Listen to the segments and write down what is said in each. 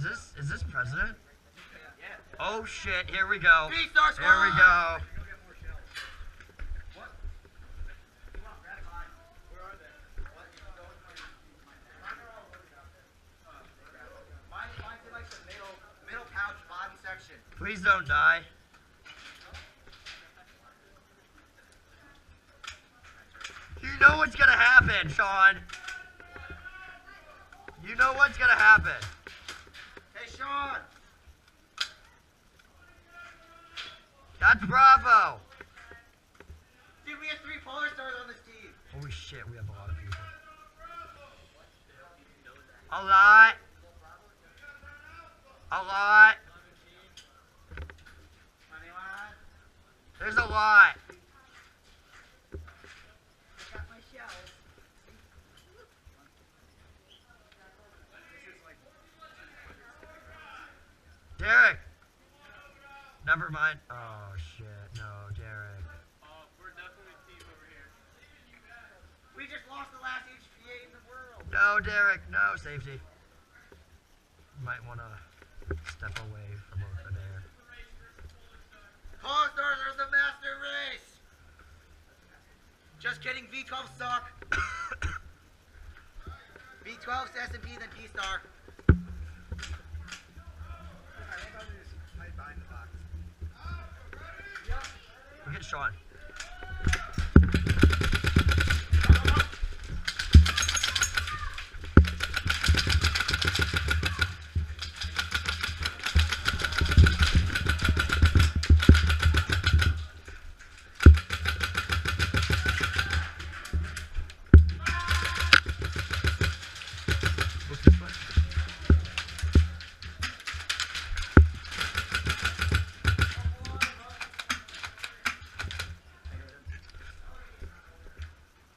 Is this president? Oh shit, here we go. B-Star Squad! Here we go. Mine's in like the middle pouch, bottom section. Please don't die. You know what's gonna happen, Sean. You know what's gonna happen. Hey, Sean! That's Bravo. Dude, we have 3 Polar Stars on this team. Holy shit, we have a lot of people. A lot. A lot. There's a lot. Got my shells. Derek. Never mind. Oh shit, no, Derek. We're definitely a team over here. We just lost the last HPA in the world. No, Derek, no, safety. You might want to step away from over there. Polar Stars are the master race. Just kidding, V12 suck. V12's S&P, then P-Star. Look at Sean.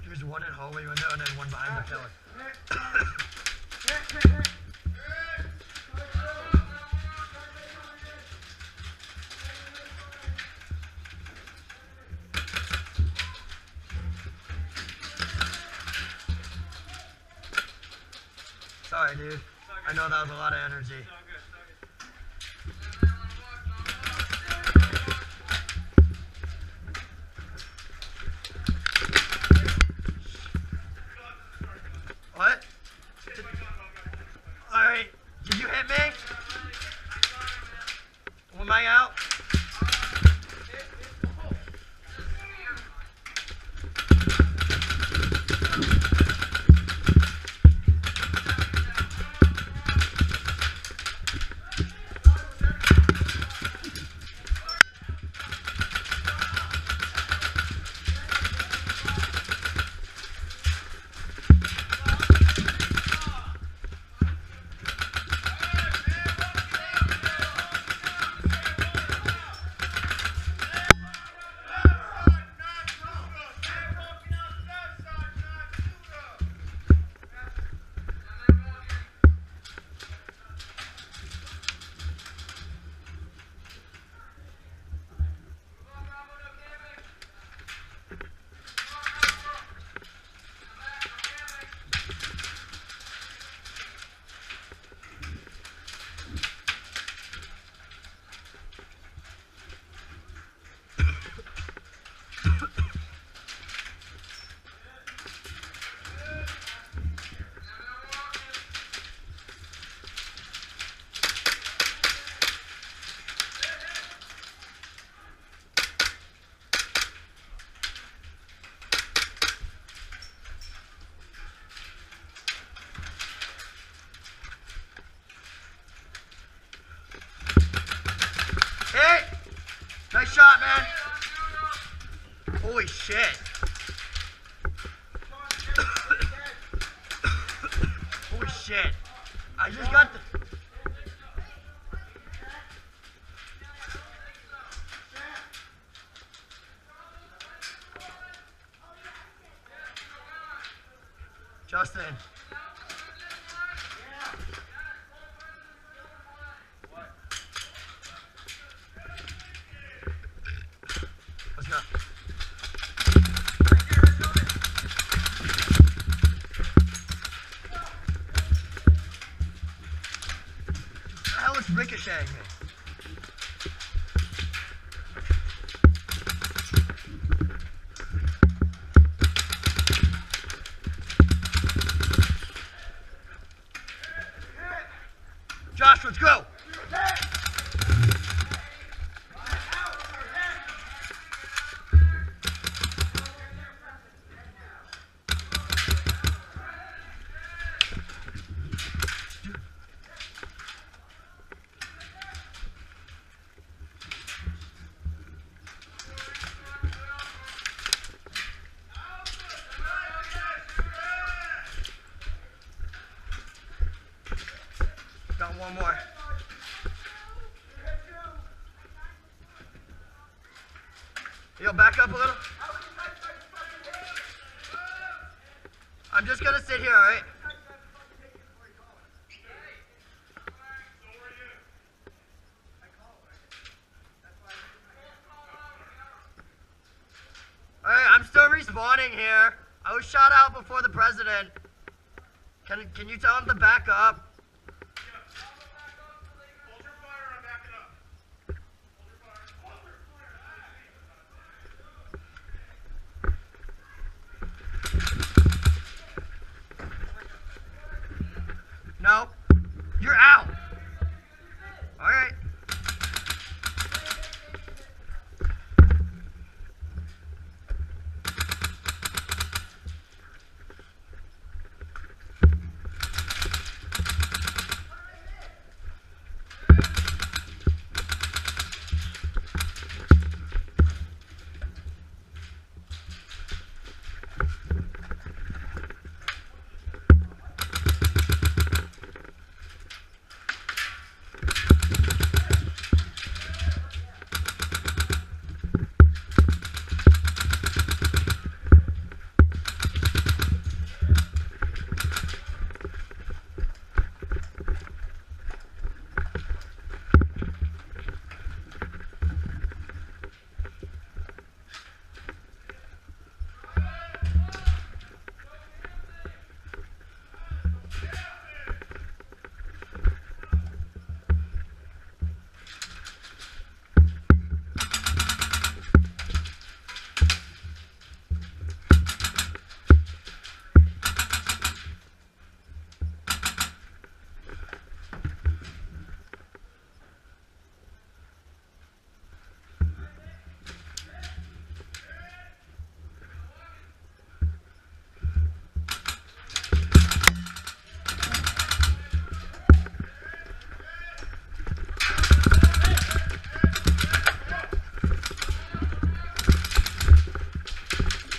There's one in hallway window and then one behind the pillar. Sorry, dude. I know that was a lot of energy. What? Alright. Did you hit me? Am I out? Hey! Nice shot, man. Holy shit. Holy shit. I just got the... Justin. Let's go. It's ricocheting me. Josh, let's go. Got one more. Yo, back up a little. I'm just gonna sit here, alright? Alright, I'm still respawning here. I was shot out before the president. Can you tell him to back up? No, you're out. All right.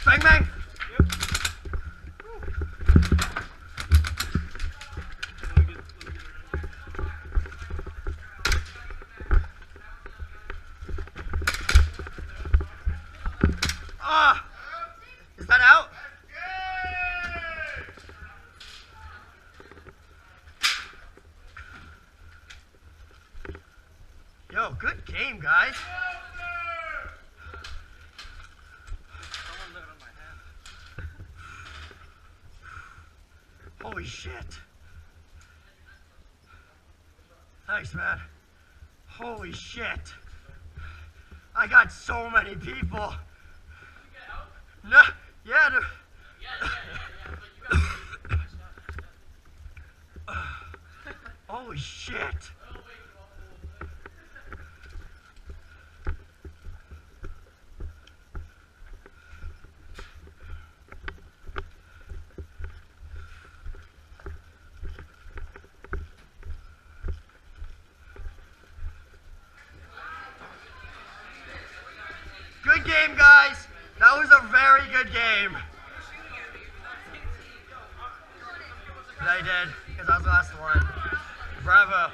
Bang, bang. Ah, is that out? Yo, good game, guys. Holy shit. Thanks, man. Holy shit. I got so many people. No, yeah. Holy shit. Good game, guys. That was a very good game. I did, because I was the last one. Bravo.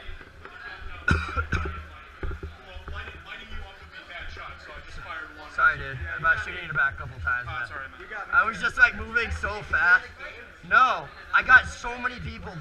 Sorry, dude. I'm about shooting it back a couple times, man. Sorry, man. I was just like moving so fast. No, I got so many people